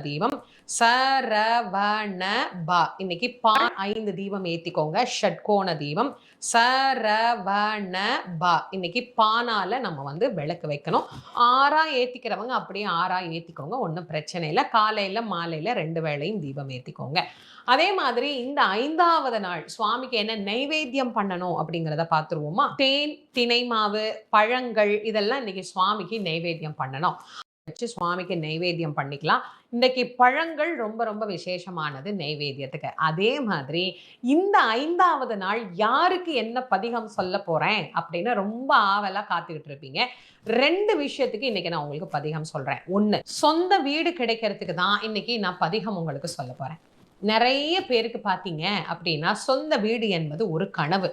தீபம் சரவண பா. இன்னைக்கு 5 தீபம் ஏத்திக்கோங்க. ஷட்கோண தீபம் சரவண பா. இன்னைக்கு பானால நம்ம விளக்கு வைக்கணும். 6ஆ ஏத்திக்கிறவங்க அப்படியே 6ஆ ஏத்திக்கோங்க. ஒன்றும் பிரச்சனை இல்லை. காலையில மாலையில 2 வேளையும் தீபம் ஏத்திக்கோங்க. அதே மாதிரி இந்த 5வது நாள் சுவாமிக்கு என்ன நைவேத்தியம் பண்ணணும் அப்படிங்கிறத பார்த்துருவோமா? தேன், திணை மாவு, பழங்கள் இதெல்லாம் இன்னைக்கு சுவாமிக்கு நைவேத்தியம் பண்ணணும். வச்சு சுவாமிக்கு நைவேத்தியம் பண்ணிக்கலாம். இன்னைக்கு பழங்கள் ரொம்ப ரொம்ப விசேஷமானது நைவேத்தியத்துக்கு. அதே மாதிரி இந்த 5வது நாள் யாருக்கு என்ன பதிகம் சொல்ல போறேன் அப்படின்னு ரொம்ப ஆவலா காத்துக்கிட்டு இருப்பீங்க. 2 விஷயத்துக்கு இன்னைக்கு நான் உங்களுக்கு பதிகம் சொல்றேன். 1, சொந்த வீடு கிடைக்கிறதுக்கு தான் இன்னைக்கு நான் பதிகம் உங்களுக்கு சொல்ல போறேன். நிறைய பேருக்கு பார்த்தீங்க அப்படின்னா சொந்த வீடு என்பது ஒரு கனவு.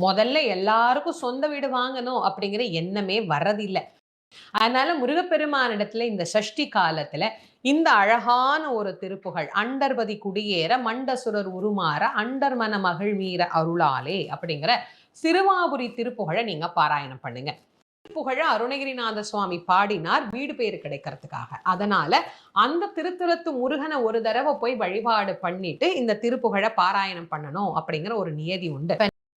முதல்ல எல்லாருக்கும் சொந்த வீடு வாங்கணும் அப்படிங்கிற எண்ணமே வர்றதில்லை. அதனால முருகப்பெருமானிடத்துல இந்த சஷ்டி காலத்துல இந்த அழகான ஒரு திருப்புகழ் அண்டர்பதி குடியேற மண்டசுரர் உருமாற அண்டர்மன மகிழ்வீர அருளாலே அப்படிங்கிற சிறுவாபுரி திருப்புகழை நீங்க பாராயணம் பண்ணுங்க. திருப்புகழ அருணகிரிநாத சுவாமி பாடினார் வீடு பேரு கிடைக்கிறதுக்காக. அதனால அந்த திருத்துலத்து முருகனை ஒரு தடவை போய் வழிபாடு பண்ணிட்டு இந்த திருப்புகழை பாராயணம் பண்ணணும் அப்படிங்கிற ஒரு நியதி உண்டு.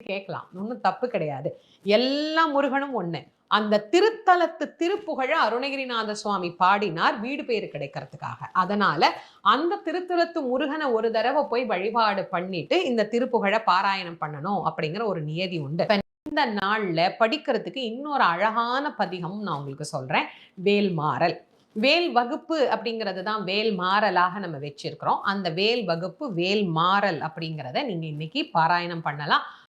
கேட்கலாம், ஒன்றும் தப்பு கிடையாது. எல்லா முருகனும் ஒண்ணு. அந்த திருத்தலத்து திருப்புகழ அருணகிரிநாத சுவாமி பாடினார் வீடு பேரு கிடைக்கிறதுக்காக. அதனால அந்த திருத்தலத்து முருகனை ஒரு தடவை போய் வழிபாடு பண்ணிட்டு இந்த திருப்புகழை பாராயணம் பண்ணணும் அப்படிங்கிற ஒரு நியதி உண்டு. இந்த நாள்ல படிக்கிறதுக்கு இன்னொரு அழகான பதிகம் நான் உங்களுக்கு சொல்றேன். வேல்மாறல். வேல் வகுப்பு அப்படிங்கிறது தான் வேல் மாறலாக நம்ம வச்சிருக்கிறோம். அந்த வேல் வகுப்பு வேல் மாறல் அப்படிங்கிறத நீங்க இன்னைக்கு பாராயணம் பண்ணலாம்.